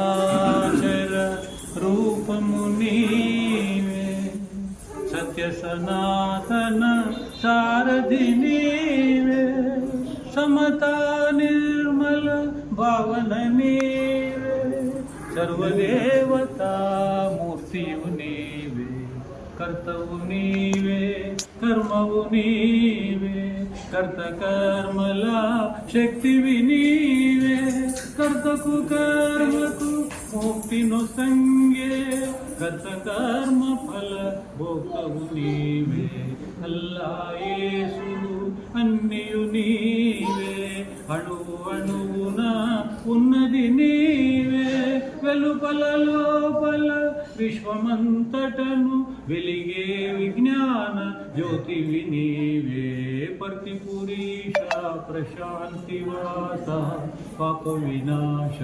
ఆచర రూపము నీవే, సత్య సనాతన సారథి నీవే, సమతా నిర్మల భావన నీవే, సర్వదేవతా మూర్తియు నీవే, కర్తవు నీవే కర్మవు నీవే, కర్త కర్మల శక్తివి నీవే, కర్తకు కర్మకు ముక్తిను సంగే, కర్త కర్మ ఫల భోక్తవు నీవే, అల్లా యేసు అన్నియు నీవే, అణువు అణువున ఉన్నది నీవే, వెలుపల లోపల విశ్వమంతటను వెలిగే విజ్ఞాన జ్యోతివి నీవే, పర్తిపురీష ప్రశాంతివాస పాప వినాశ